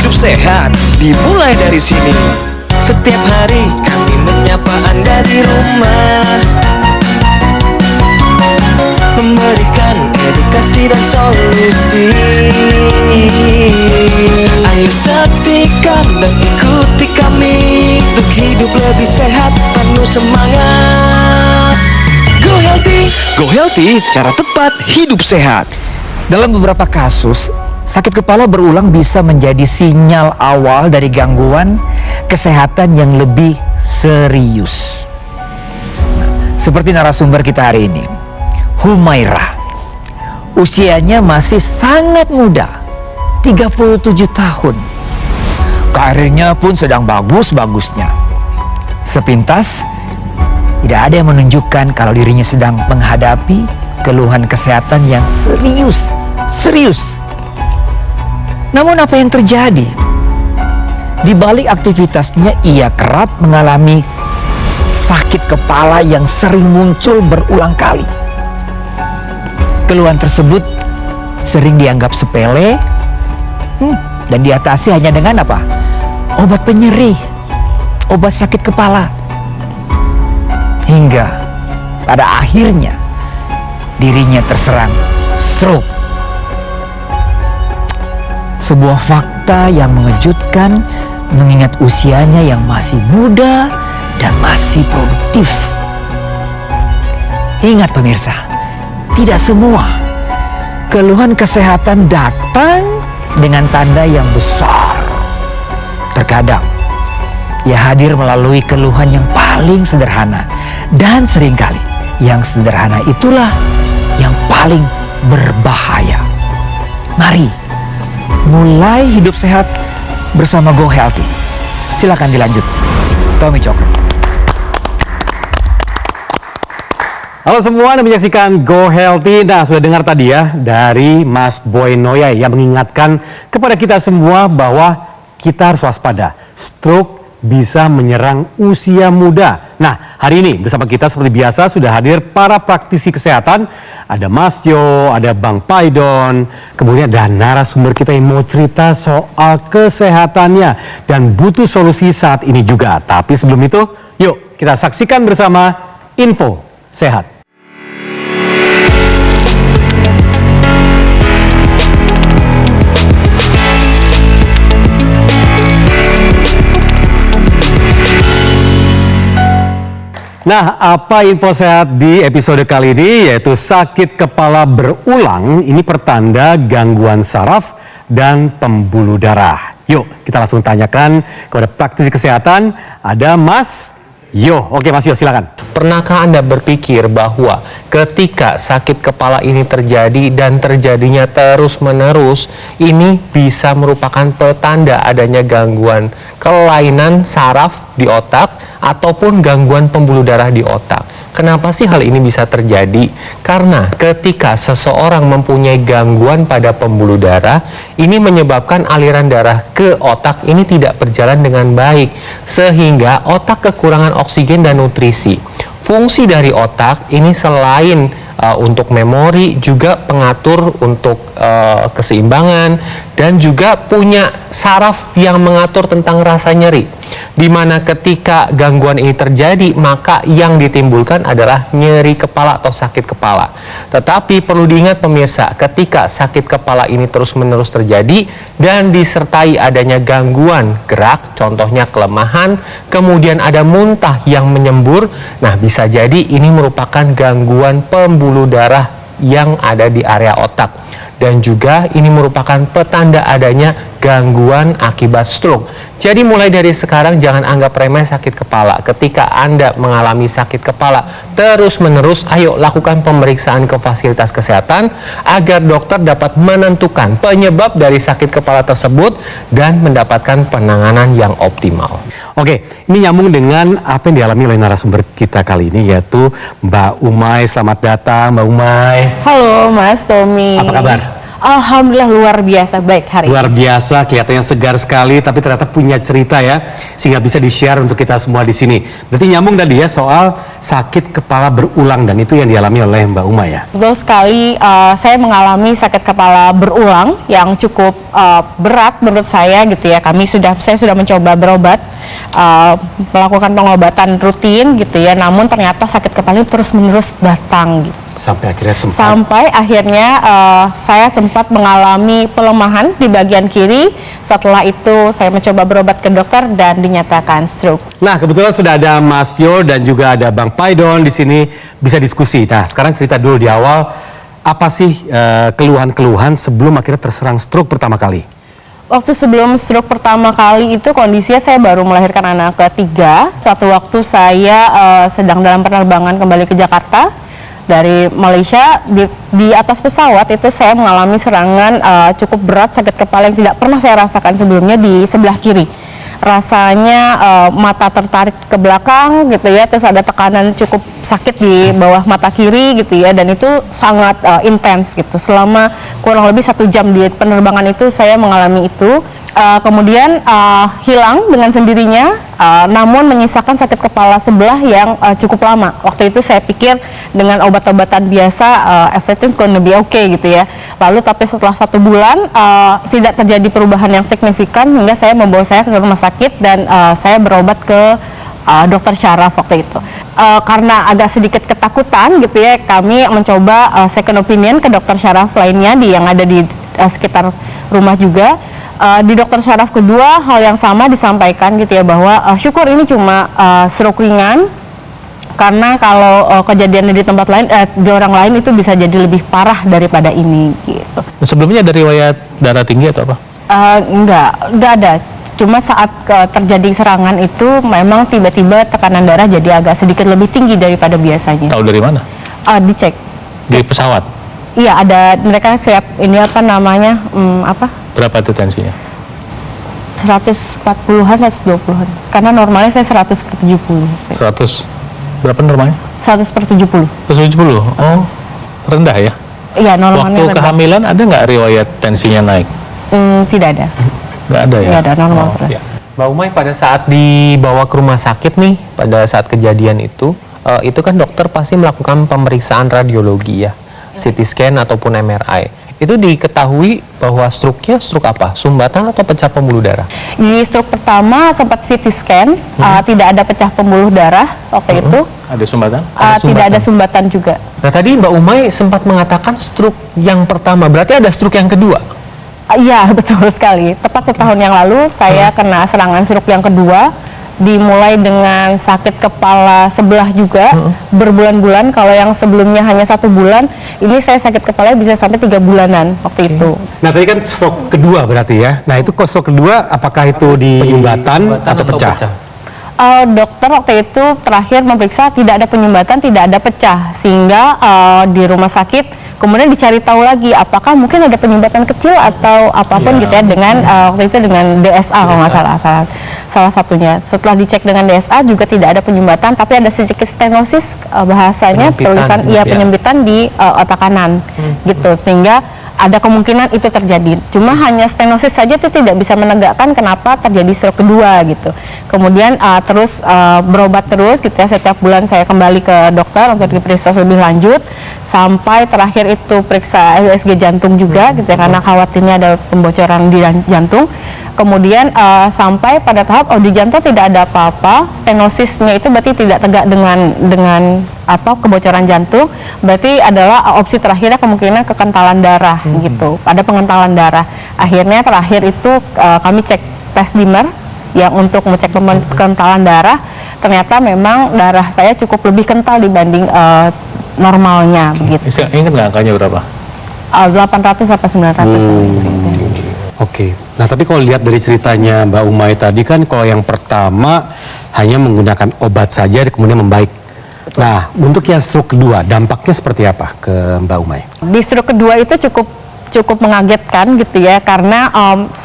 hidup sehat dimulai dari sini. Setiap hari kami menyapa Anda di rumah, memberikan edukasi dan solusi. Ayo saksikan dan ikuti kami untuk hidup lebih sehat, penuh semangat. Go Healthy, Go Healthy, cara tepat hidup sehat. Dalam beberapa kasus, sakit kepala berulang bisa menjadi sinyal awal dari gangguan kesehatan yang lebih serius. Seperti narasumber kita hari ini, Humaira. Usianya masih sangat muda, 37 tahun. Karirnya pun sedang bagus-bagusnya. Sepintas, tidak ada yang menunjukkan kalau dirinya sedang menghadapi keluhan kesehatan yang serius. Namun apa yang terjadi? Di balik aktivitasnya, ia kerap mengalami sakit kepala yang sering muncul berulang kali. Keluhan tersebut sering dianggap sepele dan diatasi hanya dengan apa? Obat penyerih, obat sakit kepala. Hingga pada akhirnya dirinya terserang stroke. Sebuah fakta yang mengejutkan mengingat usianya yang masih muda dan masih produktif. Ingat pemirsa, tidak semua keluhan kesehatan datang dengan tanda yang besar. Terkadang ia hadir melalui keluhan yang paling sederhana, dan seringkali yang sederhana itulah yang paling berbahaya. Mari mulai hidup sehat bersama Go Healthy. Silakan dilanjut, Tommy Cokro. Halo semua, Anda menyaksikan Go Healthy. Nah, sudah dengar tadi ya dari Mas Boy Noya yang mengingatkan kepada kita semua bahwa kita harus waspada. Stroke bisa menyerang usia muda. Nah, hari ini bersama kita seperti biasa sudah hadir para praktisi kesehatan. Ada Mas Jo, ada Bang Paidon, kemudian ada narasumber kita yang mau cerita soal kesehatannya dan butuh solusi saat ini juga. Tapi sebelum itu, yuk kita saksikan bersama Info Sehat. Nah, apa info sehat di episode kali ini, yaitu sakit kepala berulang. Ini pertanda gangguan saraf dan pembuluh darah. Yuk, kita langsung tanyakan kepada praktisi kesehatan. Ada Mas Yo. Oke, Mas Yo, silakan. Pernahkah Anda berpikir bahwa ketika sakit kepala ini terjadi dan terjadinya terus-menerus, ini bisa merupakan petanda adanya gangguan kelainan saraf di otak ataupun gangguan pembuluh darah di otak? Kenapa sih hal ini bisa terjadi? Karena ketika seseorang mempunyai gangguan pada pembuluh darah, ini menyebabkan aliran darah ke otak ini tidak berjalan dengan baik, sehingga otak kekurangan oksigen dan nutrisi. Fungsi dari otak ini selain untuk memori, juga pengatur untuk keseimbangan, dan juga punya saraf yang mengatur tentang rasa nyeri. Dimana ketika gangguan ini terjadi, maka yang ditimbulkan adalah nyeri kepala atau sakit kepala. Tetapi perlu diingat pemirsa, ketika sakit kepala ini terus-menerus terjadi dan disertai adanya gangguan gerak, contohnya kelemahan, kemudian ada muntah yang menyembur, nah bisa jadi ini merupakan gangguan pembuluh darah yang ada di area otak. Dan juga ini merupakan petanda adanya gangguan akibat stroke. Jadi mulai dari sekarang jangan anggap remeh sakit kepala. Ketika Anda mengalami sakit kepala terus-menerus, ayo lakukan pemeriksaan ke fasilitas kesehatan agar dokter dapat menentukan penyebab dari sakit kepala tersebut dan mendapatkan penanganan yang optimal. Oke, ini nyambung dengan apa yang dialami oleh narasumber kita kali ini, yaitu Mbak Umay. Selamat datang Mbak Umay. Halo Mas Tommy. Apa kabar? Alhamdulillah luar biasa baik hari Luar ini. biasa, kelihatannya segar sekali, tapi ternyata punya cerita ya, sehingga bisa di-share untuk kita semua di sini. Berarti nyambung tadi ya soal sakit kepala berulang, dan itu yang dialami oleh Mbak Uma ya. Betul sekali, saya mengalami sakit kepala berulang yang cukup berat menurut saya gitu ya. Saya sudah mencoba berobat, melakukan pengobatan rutin gitu ya. Namun ternyata sakit kepala ini terus-menerus datang gitu. Sampai akhirnya sempat. Sampai akhirnya saya sempat mengalami pelemahan di bagian kiri. Setelah itu saya mencoba berobat ke dokter dan dinyatakan stroke. Nah, kebetulan sudah ada Mas Yor dan juga ada Bang Paidon di sini, bisa diskusi. Nah, sekarang cerita dulu di awal, apa sih keluhan-keluhan sebelum akhirnya terserang stroke pertama kali? Waktu sebelum stroke pertama kali itu kondisinya saya baru melahirkan anak ketiga. Satu waktu saya sedang dalam penerbangan kembali ke Jakarta dari Malaysia, di atas pesawat itu saya mengalami serangan cukup berat sakit kepala yang tidak pernah saya rasakan sebelumnya di sebelah kiri. Rasanya mata tertarik ke belakang gitu ya, terus ada tekanan cukup sakit di bawah mata kiri gitu ya, dan itu sangat intens gitu. Selama kurang lebih 1 jam di penerbangan itu saya mengalami itu. Kemudian hilang dengan sendirinya, namun menyisakan sakit kepala sebelah yang cukup lama. Waktu itu saya pikir dengan obat-obatan biasa everything's gonna be okay gitu ya. Lalu tapi setelah 1 bulan tidak terjadi perubahan yang signifikan hingga saya membawa saya ke rumah sakit dan saya berobat ke dokter syaraf waktu itu. Karena agak sedikit ketakutan gitu ya, kami mencoba second opinion ke dokter syaraf lainnya yang ada di sekitar rumah juga. Di dokter syaraf kedua hal yang sama disampaikan gitu ya, bahwa syukur ini cuma stroke ringan, karena kalau kejadiannya di tempat lain, di orang lain itu bisa jadi lebih parah daripada ini gitu. Sebelumnya ada riwayat darah tinggi atau apa? Enggak ada. Cuma saat terjadi serangan itu memang tiba-tiba tekanan darah jadi agak sedikit lebih tinggi daripada biasanya. Tahu dari mana? Dicek. Di pesawat? Iya, ada, mereka siap ini apa namanya, Berapa itu tensinya? 140-an, 120-an. Karena normalnya saya 100/70. 100, berapa normalnya? 100/70. 170? Oh, rendah ya? Iya, normalnya Waktu rendah. kehamilan ada nggak riwayat tensinya naik? Tidak ada. Nggak ada ya? Nggak ada, normal Oh, terus. ya. Mbak Umay, pada saat dibawa ke rumah sakit nih, pada saat kejadian itu kan dokter pasti melakukan pemeriksaan radiologi ya, CT scan ataupun MRI. Itu diketahui bahwa stroke-nya stroke apa? Sumbatan atau pecah pembuluh darah? Di stroke pertama sempat CT scan, tidak ada pecah pembuluh darah waktu itu. Ada sumbatan? Tidak ada sumbatan juga. Nah, tadi Mbak Umay sempat mengatakan stroke yang pertama, berarti ada stroke yang kedua? Iya, betul sekali. Tepat setahun yang lalu saya kena serangan stroke yang kedua, dimulai dengan sakit kepala sebelah juga, berbulan-bulan. Kalau yang sebelumnya hanya 1 bulan, ini saya sakit kepala bisa sampai 3 bulanan waktu itu. Nah, tadi kan stroke kedua berarti ya. Nah, itu kok stroke kedua, apakah itu di sumbatan atau pecah? Dokter waktu itu terakhir memeriksa tidak ada penyumbatan, tidak ada pecah, sehingga di rumah sakit kemudian dicari tahu lagi apakah mungkin ada penyumbatan kecil atau apapun gitu ya, dengan waktu itu dengan DSA kalau nggak salah satunya. Setelah dicek dengan DSA juga tidak ada penyumbatan, tapi ada sedikit stenosis, bahasanya tulisan penyempitan di otak kanan gitu, sehingga ada kemungkinan itu terjadi. Cuma hanya stenosis saja itu tidak bisa menegakkan kenapa terjadi stroke kedua gitu. Kemudian terus berobat terus gitu ya, setiap bulan saya kembali ke dokter untuk diperiksa lebih lanjut, sampai terakhir itu periksa USG jantung juga gitu ya, karena khawatirnya ada pembocoran di jantung. Kemudian sampai pada tahap di jantung tidak ada apa-apa, stenosisnya itu berarti tidak tegak dengan kebocoran jantung, berarti adalah opsi terakhirnya kemungkinan kekentalan darah gitu, ada pengentalan darah. Akhirnya terakhir itu kami cek tes dimer yang untuk mengecek kekentalan darah, ternyata memang darah saya cukup lebih kental dibanding normalnya begitu. Ingat nggak angkanya berapa? 800 sampai 900. Oke. Nah, tapi kalau lihat dari ceritanya Mbak Umay tadi kan, kalau yang pertama hanya menggunakan obat saja kemudian membaik. Betul. Nah, untuk yang stroke kedua dampaknya seperti apa ke Mbak Umay? Di stroke kedua itu cukup mengagetkan gitu ya, karena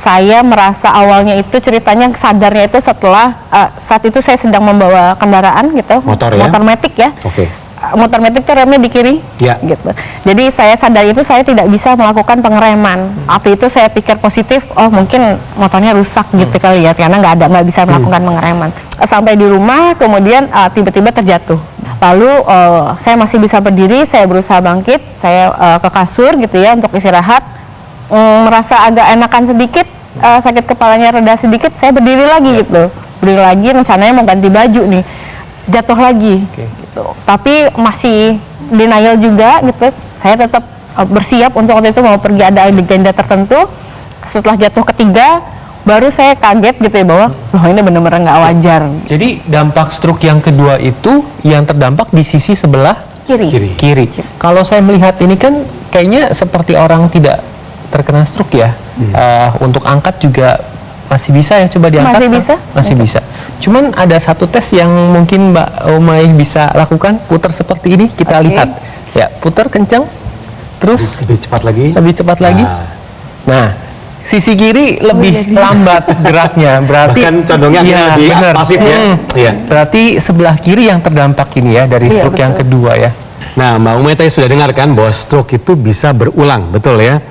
saya merasa awalnya itu ceritanya sadarnya itu setelah saat itu saya sedang membawa kendaraan gitu, Motor ya? motor metik ya. Oke. motor metik tuh remnya di kiri, Ya. gitu. Jadi saya sadar itu saya tidak bisa melakukan pengereman. Waktu itu saya pikir positif, oh mungkin motornya rusak gitu kali ya, karena nggak bisa melakukan pengereman. Sampai di rumah, kemudian tiba-tiba terjatuh. Lalu saya masih bisa berdiri, saya berusaha bangkit, saya ke kasur gitu ya untuk istirahat. Merasa agak enakan sedikit, sakit kepalanya reda sedikit, saya berdiri lagi gitu. Berdiri lagi, rencananya mau ganti baju nih, jatuh lagi. Gitu. Tapi masih denial juga gitu. Saya tetap bersiap untuk waktu itu mau pergi ada agenda tertentu. Setelah jatuh ketiga, baru saya kaget gitu ya bahwa loh ini benar-benar nggak wajar. Jadi dampak stroke yang kedua itu yang terdampak di sisi sebelah kiri. Kalau saya melihat ini kan kayaknya seperti orang tidak terkena stroke ya. Untuk angkat juga masih bisa ya, coba diangkat. Masih bisa? Masih bisa. Cuman ada satu tes yang mungkin Mbak Umay bisa lakukan, putar seperti ini, kita lihat. Ya, putar kencang. Terus Lebih cepat lagi. lebih cepat lagi. Nah, sisi kiri lebih lambat geraknya, berarti Bahkan condongnya lebih benar. pasif ya. Iya. Berarti sebelah kiri yang terdampak ini ya dari Iya, stroke yang betul. kedua ya. Nah, Mbak Umay tadi sudah dengarkan bahwa stroke itu bisa berulang, betul ya?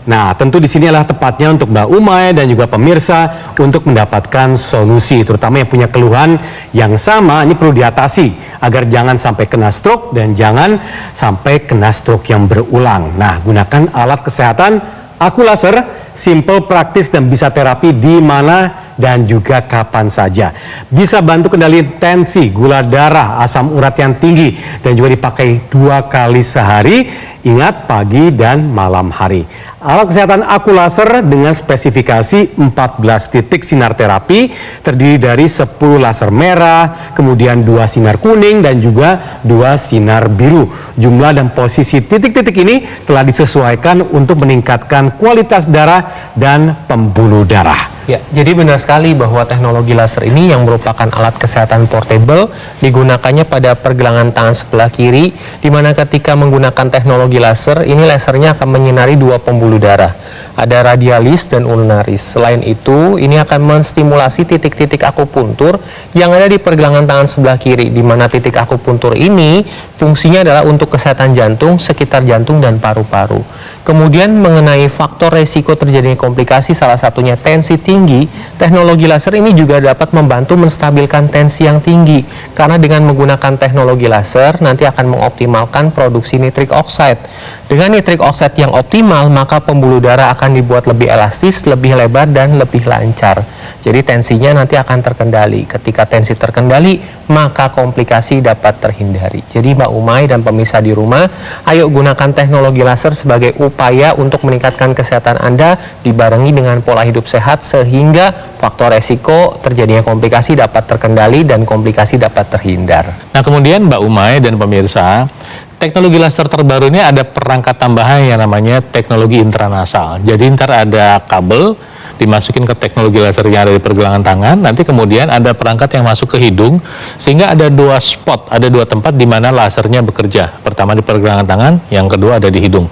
Nah, tentu di sini adalah tepatnya untuk Mbak Umay dan juga pemirsa untuk mendapatkan solusi, terutama yang punya keluhan yang sama, ini perlu diatasi agar jangan sampai kena stroke dan jangan sampai kena stroke yang berulang. Nah, gunakan alat kesehatan Akulaser, simple, praktis, dan bisa terapi di mana dan juga kapan saja. Bisa bantu kendali tensi, gula darah, asam urat yang tinggi, dan juga dipakai 2 kali sehari. Ingat, pagi dan malam hari. Alat kesehatan Akulaser dengan spesifikasi 14 titik sinar terapi, terdiri dari 10 laser merah, kemudian 2 sinar kuning, dan juga 2 sinar biru. Jumlah dan posisi titik-titik ini telah disesuaikan untuk meningkatkan kualitas darah dan pembuluh darah. Ya, jadi benar sekali bahwa teknologi laser ini yang merupakan alat kesehatan portable digunakannya pada pergelangan tangan sebelah kiri, di mana ketika menggunakan teknologi laser, ini lasernya akan menyinari 2 pembuluh darah. Ada radialis dan ulnaris. Selain itu, ini akan menstimulasi titik-titik akupuntur yang ada di pergelangan tangan sebelah kiri, di mana titik akupuntur ini fungsinya adalah untuk kesehatan jantung, sekitar jantung dan paru-paru. Kemudian mengenai faktor resiko terjadinya komplikasi, salah satunya tensi tinggi, teknologi laser ini juga dapat membantu menstabilkan tensi yang tinggi. Karena dengan menggunakan teknologi laser, nanti akan mengoptimalkan produksi nitrik oxide. Dengan nitrik oxide yang optimal, maka pembuluh darah akan dibuat lebih elastis, lebih lebar, dan lebih lancar. Jadi tensinya nanti akan terkendali. Ketika tensi terkendali, maka komplikasi dapat terhindari. Jadi Mbak Umay dan pemirsa di rumah, ayo gunakan teknologi laser sebagai upaya untuk meningkatkan kesehatan Anda dibarengi dengan pola hidup sehat sehingga faktor resiko terjadinya komplikasi dapat terkendali dan komplikasi dapat terhindar. Nah, kemudian Mbak Umay dan pemirsa, teknologi laser terbaru ini ada perangkat tambahan yang namanya teknologi intranasal. Jadi ntar ada kabel dimasukin ke teknologi laser yang ada di pergelangan tangan, nanti kemudian ada perangkat yang masuk ke hidung, sehingga ada 2 spot, ada 2 tempat di mana lasernya bekerja. Pertama di pergelangan tangan, yang kedua ada di hidung.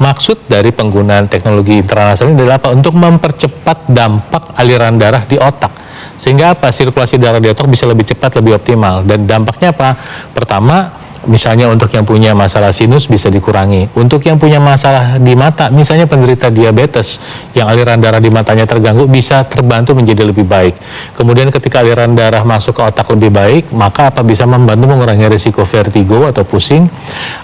Maksud dari penggunaan teknologi intranasal ini adalah apa? Untuk mempercepat dampak aliran darah di otak. Sehingga apa? Sirkulasi darah di otak bisa lebih cepat, lebih optimal. Dan dampaknya apa? Pertama, misalnya untuk yang punya masalah sinus bisa dikurangi. Untuk yang punya masalah di mata, misalnya penderita diabetes yang aliran darah di matanya terganggu, bisa terbantu menjadi lebih baik. Kemudian ketika aliran darah masuk ke otak lebih baik, maka apa bisa membantu mengurangi risiko vertigo atau pusing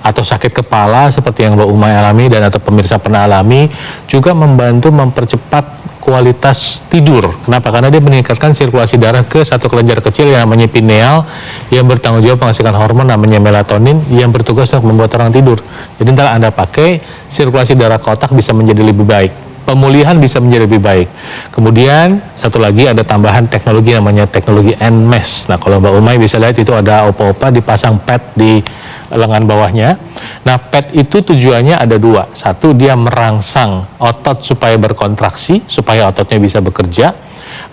atau sakit kepala seperti yang Mbak Umay alami dan atau pemirsa pernah alami, juga membantu mempercepat kualitas tidur. Kenapa? Karena dia meningkatkan sirkulasi darah ke satu kelenjar kecil yang namanya pineal, yang bertanggung jawab menghasilkan hormon namanya melatonin yang bertugas untuk membuat orang tidur. Jadi ntar Anda pakai, sirkulasi darah ke otak bisa menjadi lebih baik, pemulihan bisa menjadi lebih baik. Kemudian satu lagi ada tambahan teknologi namanya teknologi NMES. Nah, kalau Mbak Umay bisa lihat itu ada opa-opa dipasang pad di lengan bawahnya. Nah, pad itu tujuannya ada 2. Satu, dia merangsang otot supaya berkontraksi, supaya ototnya bisa bekerja.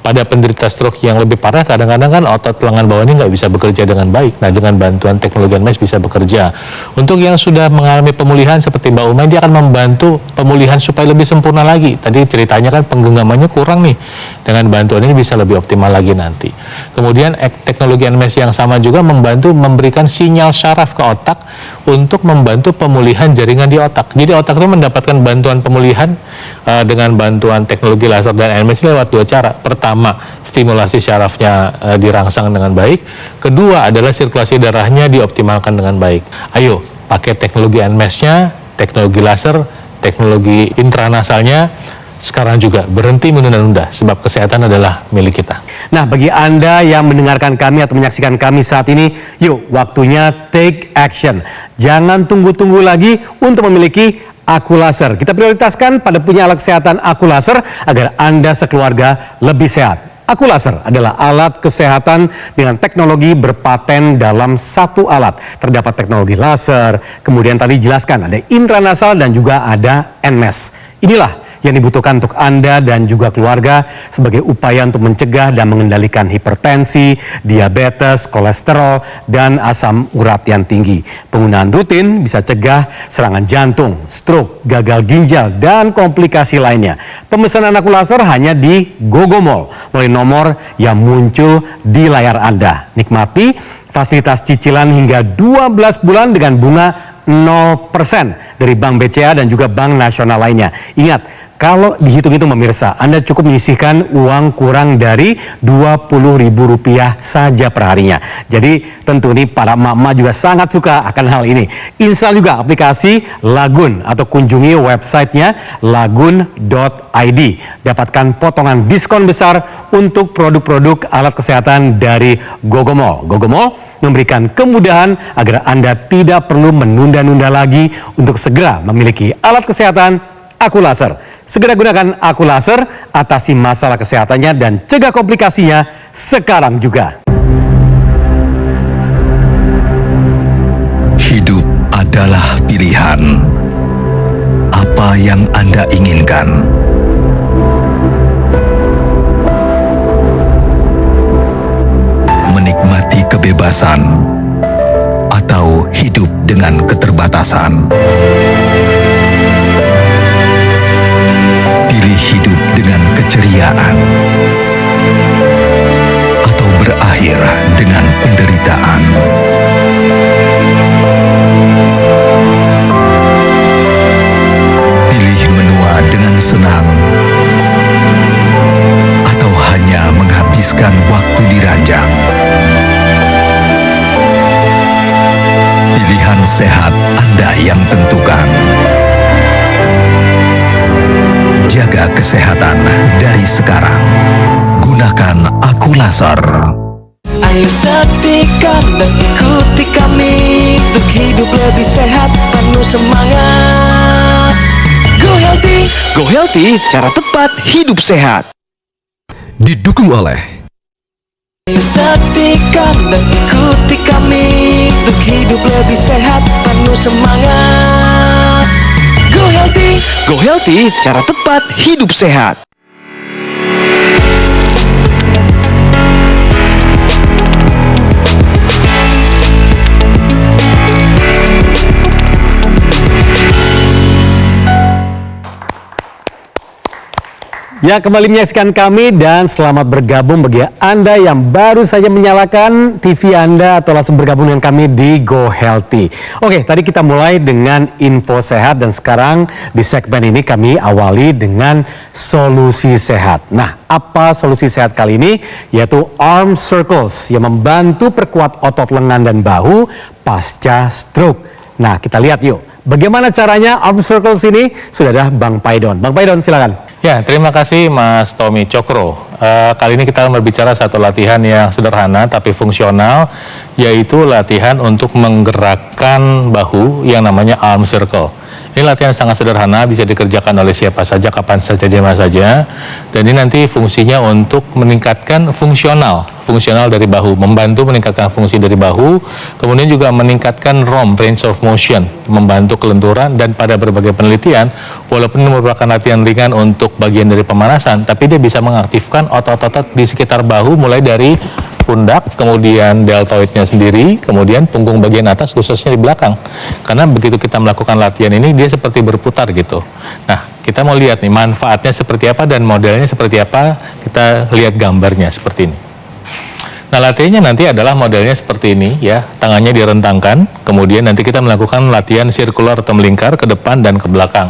pada penderita stroke yang lebih parah, kadang-kadang kan otot lengan bawah ini nggak bisa bekerja dengan baik. Nah, dengan bantuan teknologi NMES bisa bekerja. Untuk yang sudah mengalami pemulihan seperti Mbak Umay, dia akan membantu pemulihan supaya lebih sempurna lagi. Tadi ceritanya kan penggenggamannya kurang nih. Dengan bantuan ini bisa lebih optimal lagi nanti. Kemudian teknologi NMES yang sama juga membantu memberikan sinyal syaraf ke otak untuk membantu pemulihan jaringan di otak. Jadi otak itu mendapatkan bantuan pemulihan dengan bantuan teknologi laser dan NMES lewat dua cara. Pertama, stimulasi syarafnya dirangsang dengan baik. Kedua adalah sirkulasi darahnya dioptimalkan dengan baik. Ayo, pakai teknologi NMES-nya, teknologi laser, teknologi intranasalnya. Sekarang juga berhenti menunda-nunda, sebab kesehatan adalah milik kita. Nah, bagi Anda yang mendengarkan kami atau menyaksikan kami saat ini, yuk waktunya take action. Jangan tunggu-tunggu lagi untuk memiliki Aku Laser. Kita prioritaskan pada punya alat kesehatan Aku Laser agar Anda sekeluarga lebih sehat. Aku Laser adalah alat kesehatan dengan teknologi berpaten dalam satu alat. Terdapat teknologi laser, kemudian tadi jelaskan ada intranasal dan juga ada NMES. Inilah yang dibutuhkan untuk Anda dan juga keluarga sebagai upaya untuk mencegah dan mengendalikan hipertensi, diabetes, kolesterol, dan asam urat yang tinggi. Penggunaan rutin bisa cegah serangan jantung, stroke, gagal ginjal, dan komplikasi lainnya. Pemesanan Aku Laser hanya di Gogomall melalui nomor yang muncul di layar Anda. Nikmati fasilitas cicilan hingga 12 bulan dengan bunga 0% dari Bank BCA dan juga Bank Nasional lainnya. Ingat, kalau dihitung-hitung pemirsa, Anda cukup menyisihkan uang kurang dari Rp20.000 saja perharinya. Jadi tentu nih para emak-emak juga sangat suka akan hal ini. Install juga aplikasi Lagun atau kunjungi websitenya lagun.id. Dapatkan potongan diskon besar untuk produk-produk alat kesehatan dari Gogomall. Gogomall memberikan kemudahan agar Anda tidak perlu menunda-nunda lagi untuk segera memiliki alat kesehatan Aku Laser. Segera gunakan Aku Laser, atasi masalah kesehatannya dan cegah komplikasinya sekarang juga. Hidup adalah pilihan. Apa yang Anda inginkan? Menikmati kebebasan atau hidup dengan keterbatasan? Pilih hidup dengan keceriaan atau berakhir dengan penderitaan. Pilih menua dengan senang atau hanya menghabiskan waktu di ranjang. Pilihan sehat Anda yang tentukan. Jaga kesehatan dari sekarang. Gunakan Aku Laser. Ayo saksikan dan ikuti kami untuk hidup lebih sehat, penuh semangat. Go Healthy, cara tepat hidup sehat. Didukung oleh Ayo saksikan dan ikuti kami untuk hidup lebih sehat, penuh semangat. Go Healthy, cara tepat hidup sehat. Ya, kembali menyaksikan kami dan selamat bergabung bagi Anda yang baru saja menyalakan TV Anda atau langsung bergabung dengan kami di Go Healthy. Oke, tadi kita mulai dengan info sehat dan sekarang di segmen ini kami awali dengan solusi sehat. Nah, apa solusi sehat kali ini? Yaitu Arm Circles yang membantu perkuat otot lengan dan bahu pasca stroke. Nah, kita lihat yuk. Bagaimana caranya Arm Circles ini? Sudah ada Bang Paidon. Bang Paidon, silakan. Ya, terima kasih Mas Tommy Cokro. Kali ini kita akan berbicara satu latihan yang sederhana tapi fungsional, yaitu latihan untuk menggerakkan bahu yang namanya arm circle. Ini latihan sangat sederhana, bisa dikerjakan oleh siapa saja, kapan saja, di mana saja. Dan ini nanti fungsinya untuk meningkatkan fungsional dari bahu, membantu meningkatkan fungsi dari bahu, kemudian juga meningkatkan ROM, range of motion, membantu kelenturan, dan pada berbagai penelitian, walaupun ini merupakan latihan ringan untuk bagian dari pemanasan, tapi dia bisa mengaktifkan otot-otot di sekitar bahu, mulai dari pundak, kemudian deltoidnya sendiri, kemudian punggung bagian atas khususnya di belakang. Karena begitu kita melakukan latihan ini, dia seperti berputar gitu. Nah, kita mau lihat nih manfaatnya seperti apa dan modelnya seperti apa, kita lihat gambarnya seperti ini. Nah, latihannya nanti adalah modelnya seperti ini ya, tangannya direntangkan, kemudian nanti kita melakukan latihan sirkular atau melingkar ke depan dan ke belakang.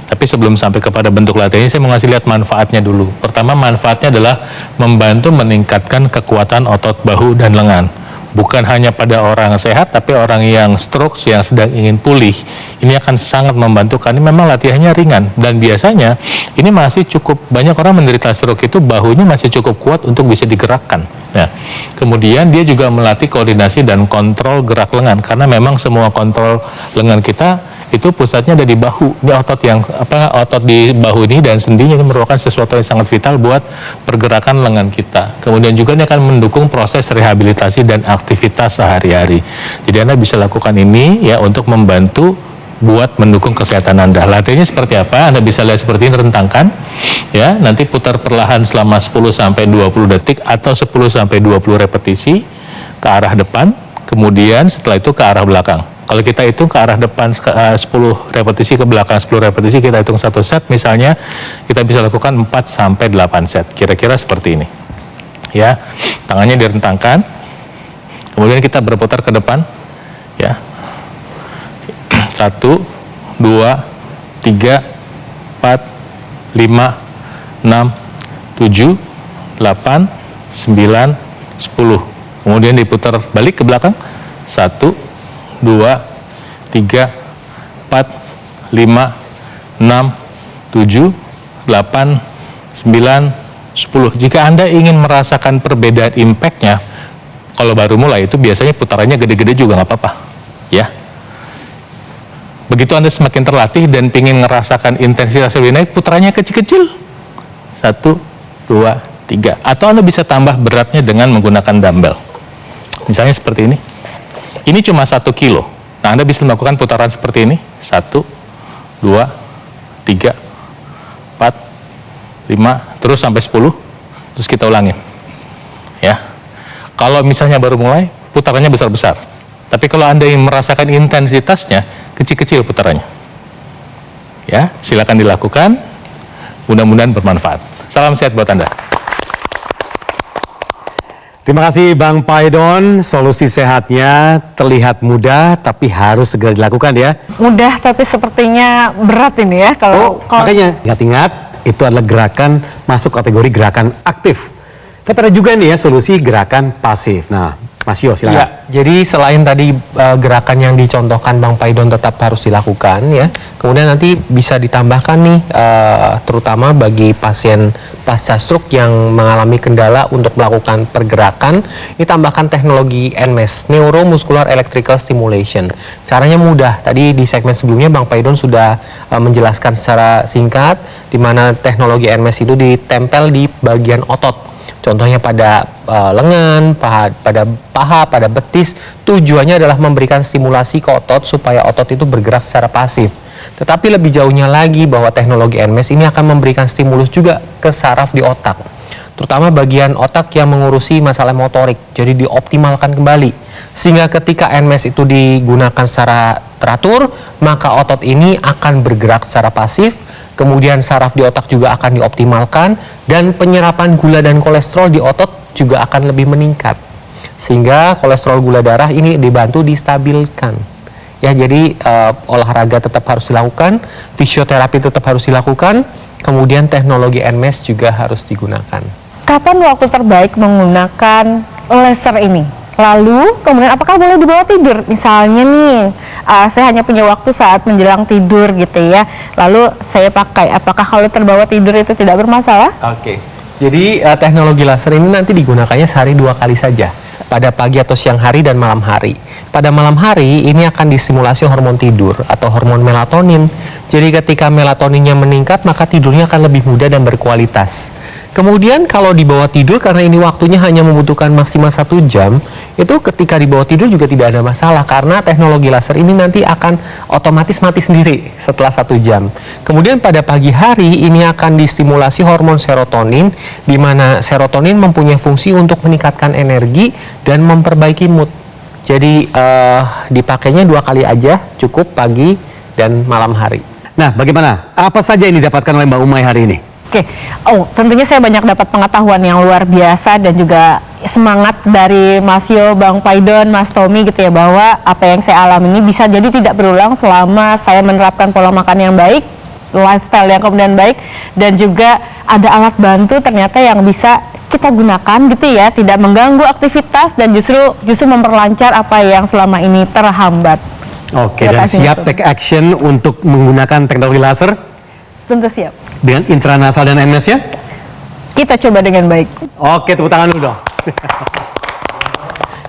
Tapi sebelum sampai kepada bentuk latihan ini, saya mau ngasih lihat manfaatnya dulu. Pertama, manfaatnya adalah membantu meningkatkan kekuatan otot bahu dan lengan. Bukan hanya pada orang sehat, tapi orang yang stroke, yang sedang ingin pulih. Ini akan sangat membantu karena memang latihannya ringan. Dan biasanya ini masih cukup, banyak orang menderita stroke itu bahunya masih cukup kuat untuk bisa digerakkan. Nah, kemudian dia juga melatih koordinasi dan kontrol gerak lengan. Karena memang semua kontrol lengan kita itu pusatnya ada di bahu. Ini otot di bahu ini dan sendinya ini merupakan sesuatu yang sangat vital buat pergerakan lengan kita. Kemudian juga ini akan mendukung proses rehabilitasi dan aktivitas sehari-hari. Jadi Anda bisa lakukan ini ya untuk membantu buat mendukung kesehatan Anda. Latihannya seperti apa? Anda bisa lihat seperti ini, rentangkan ya, nanti putar perlahan selama 10 sampai 20 detik atau 10 sampai 20 repetisi ke arah depan, kemudian setelah itu ke arah belakang. Kalau kita hitung ke arah depan 10 repetisi, ke belakang 10 repetisi, kita hitung satu set misalnya, kita bisa lakukan 4 sampai 8 set. Kira-kira seperti ini. Ya, tangannya direntangkan. Kemudian kita berputar ke depan. Ya. 1 2 3 4 5 6 7 8 9 10. Kemudian diputar balik ke belakang. 1 2, 3, 4, 5, 6, 7, 8, 9, 10. Jika Anda ingin merasakan perbedaan impact-nya, kalau baru mulai itu biasanya putarannya gede-gede juga nggak apa-apa. Ya. Begitu Anda semakin terlatih dan ingin merasakan intensitas lebih naik, putarannya kecil-kecil. 1, 2, 3. Atau Anda bisa tambah beratnya dengan menggunakan dumbbell. Misalnya seperti ini. Ini cuma 1 kilo. Nah, Anda bisa melakukan putaran seperti ini. 1, 2, 3, 4, 5, terus sampai 10. Terus kita ulangin. Ya. Kalau misalnya baru mulai, putarannya besar-besar. Tapi kalau Anda ingin merasakan intensitasnya, kecil-kecil putarannya. Ya, silakan dilakukan. Mudah-mudahan bermanfaat. Salam sehat buat Anda. Terima kasih Bang Paidon, solusi sehatnya terlihat mudah tapi harus segera dilakukan ya. Mudah tapi sepertinya berat ini ya kalau Makanya ingat-ingat itu adalah gerakan masuk kategori gerakan aktif. Tapi ada juga nih ya solusi gerakan pasif. Nah, Mas Yo silakan. Ya, jadi selain tadi gerakan yang dicontohkan Bang Paidon tetap harus dilakukan ya. Kemudian nanti bisa ditambahkan nih terutama bagi pasien pasca stroke yang mengalami kendala untuk melakukan pergerakan, ditambahkan teknologi NMES, Neuromuscular Electrical Stimulation. Caranya mudah. Tadi di segmen sebelumnya Bang Paidon sudah menjelaskan secara singkat di mana teknologi NMES itu ditempel di bagian otot. Contohnya pada lengan, pada paha, pada betis. Tujuannya adalah memberikan stimulasi ke otot supaya otot itu bergerak secara pasif. Tetapi lebih jauhnya lagi bahwa teknologi NMES ini akan memberikan stimulus juga ke saraf di otak. Terutama bagian otak yang mengurusi masalah motorik. Jadi dioptimalkan kembali. Sehingga ketika NMES itu digunakan secara teratur, maka otot ini akan bergerak secara pasif. Kemudian saraf di otak juga akan dioptimalkan dan penyerapan gula dan kolesterol di otot juga akan lebih meningkat. Sehingga kolesterol gula darah ini dibantu distabilkan. Ya, jadi olahraga tetap harus dilakukan, fisioterapi tetap harus dilakukan, kemudian teknologi NMES juga harus digunakan. kapan waktu terbaik menggunakan laser ini? Lalu kemudian apakah boleh dibawa tidur? Misalnya nih, saya hanya punya waktu saat menjelang tidur gitu ya. Lalu saya pakai, apakah kalau terbawa tidur itu tidak bermasalah? Oke. Jadi teknologi laser ini nanti digunakannya sehari 2 kali saja. pada pagi atau siang hari dan malam hari. Pada malam hari ini akan distimulasi hormon tidur atau hormon melatonin. Jadi ketika melatoninnya meningkat maka tidurnya akan lebih mudah dan berkualitas. Kemudian kalau di bawah tidur, karena ini waktunya hanya membutuhkan maksimal 1 jam, itu ketika di bawah tidur juga tidak ada masalah karena teknologi laser ini nanti akan otomatis mati sendiri setelah 1 jam. Kemudian pada pagi hari ini akan distimulasi hormon serotonin, di mana serotonin mempunyai fungsi untuk meningkatkan energi dan memperbaiki mood. Jadi dipakainya 2 kali aja, cukup pagi dan malam hari. Nah, bagaimana? Apa saja yang didapatkan oleh Mbak Umay hari ini? Oke, tentunya saya banyak dapat pengetahuan yang luar biasa dan juga semangat dari Mas Yo, Bang Paidon, Mas Tommy gitu ya, bahwa apa yang saya alami ini bisa jadi tidak berulang selama saya menerapkan pola makan yang baik, lifestyle yang kemudian baik, dan juga ada alat bantu ternyata yang bisa kita gunakan gitu ya, tidak mengganggu aktivitas dan justru memperlancar apa yang selama ini terhambat. Oke, dan siap take action untuk menggunakan teknologi laser? Tentu siap. Dengan intranasal dan NS ya? Kita coba dengan baik. Oke, tepuk tangan dulu dong.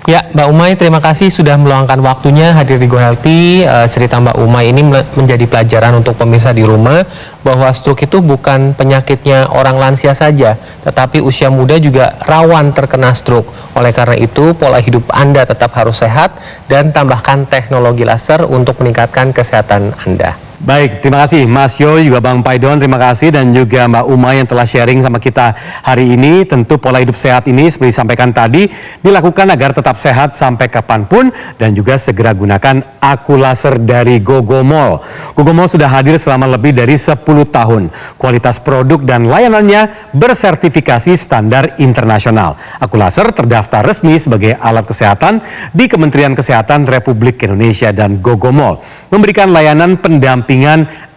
Ya, Mbak Umay, terima kasih sudah meluangkan waktunya hadir di Go Healthy. Cerita Mbak Umay ini menjadi pelajaran untuk pemirsa di rumah bahwa stroke itu bukan penyakitnya orang lansia saja, tetapi usia muda juga rawan terkena stroke. Oleh karena itu, pola hidup Anda tetap harus sehat dan tambahkan teknologi laser untuk meningkatkan kesehatan Anda. Baik, terima kasih Mas Yo, juga Bang Paidon, terima kasih, dan juga Mbak Umay yang telah sharing sama kita hari ini. Tentu pola hidup sehat ini seperti disampaikan tadi dilakukan agar tetap sehat sampai kapanpun, dan juga segera gunakan aku laser dari Gogomol. Gogomol sudah hadir selama lebih dari 10 tahun. Kualitas produk dan layanannya bersertifikasi standar internasional. Aku laser terdaftar resmi sebagai alat kesehatan di Kementerian Kesehatan Republik Indonesia, dan Gogomol memberikan layanan pendampingan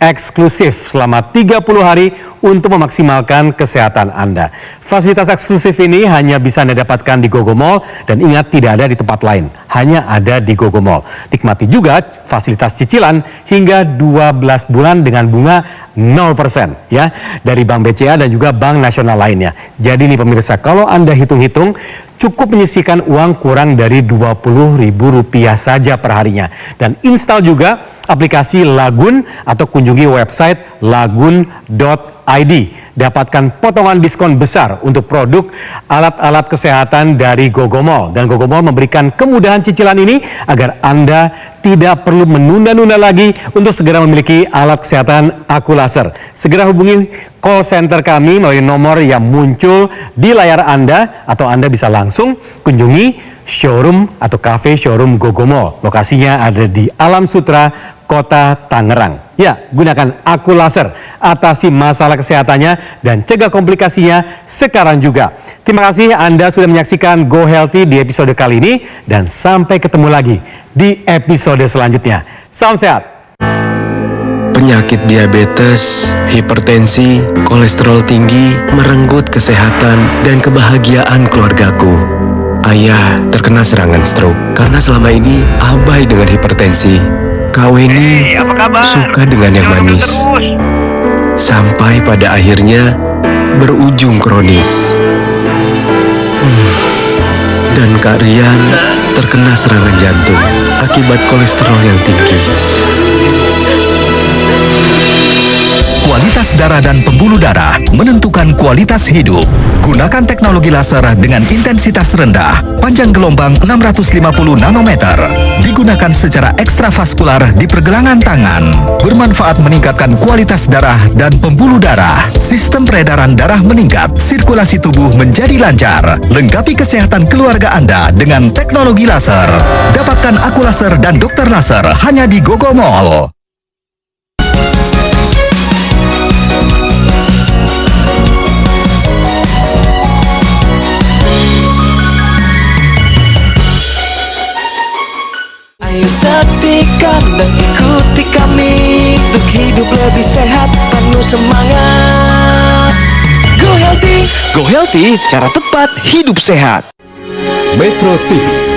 eksklusif selama 30 hari untuk memaksimalkan kesehatan Anda. Fasilitas eksklusif ini hanya bisa Anda dapatkan di Gogomol, dan ingat, tidak ada di tempat lain, hanya ada di Gogomol. Nikmati juga fasilitas cicilan hingga 12 bulan dengan bunga 0% ya dari Bank BCA dan juga Bank Nasional lainnya. Jadi nih pemirsa, kalau Anda hitung-hitung cukup menyisihkan uang kurang dari Rp20.000 saja per harinya. Dan install juga aplikasi Lagun atau kunjungi website lagun.id. Dapatkan potongan diskon besar untuk produk alat-alat kesehatan dari Gogomol. Dan Gogomol memberikan kemudahan cicilan ini agar Anda tidak perlu menunda-nunda lagi untuk segera memiliki alat kesehatan aku laser. Segera hubungi call center kami melalui nomor yang muncul di layar Anda, atau Anda bisa langsung kunjungi showroom atau cafe showroom Gogomol. Lokasinya ada di Alam Sutra, Kota Tangerang. Ya, gunakan aku laser, atasi masalah kesehatannya dan cegah komplikasinya sekarang juga. Terima kasih Anda sudah menyaksikan Go Healthy di episode kali ini, dan sampai ketemu lagi di episode selanjutnya. Salam sehat. Penyakit diabetes, hipertensi, kolesterol tinggi merenggut kesehatan dan kebahagiaan keluargaku. Ayah terkena serangan stroke karena selama ini abai dengan hipertensi. Kau ini suka dengan yang manis, sampai pada akhirnya berujung kronis. Dan Kak Rian terkena serangan jantung akibat kolesterol yang tinggi. Kualitas darah dan pembuluh darah menentukan kualitas hidup. Gunakan teknologi laser dengan intensitas rendah, panjang gelombang 650 nanometer. Digunakan secara ekstravaskular di pergelangan tangan. Bermanfaat meningkatkan kualitas darah dan pembuluh darah. Sistem peredaran darah meningkat, sirkulasi tubuh menjadi lancar. Lengkapi kesehatan keluarga Anda dengan teknologi laser. Dapatkan aku laser dan dokter laser hanya di Gogomol. Ayo saksikan dan ikuti kami untuk hidup lebih sehat, penuh semangat. Go Healthy, cara tepat hidup sehat. Metro TV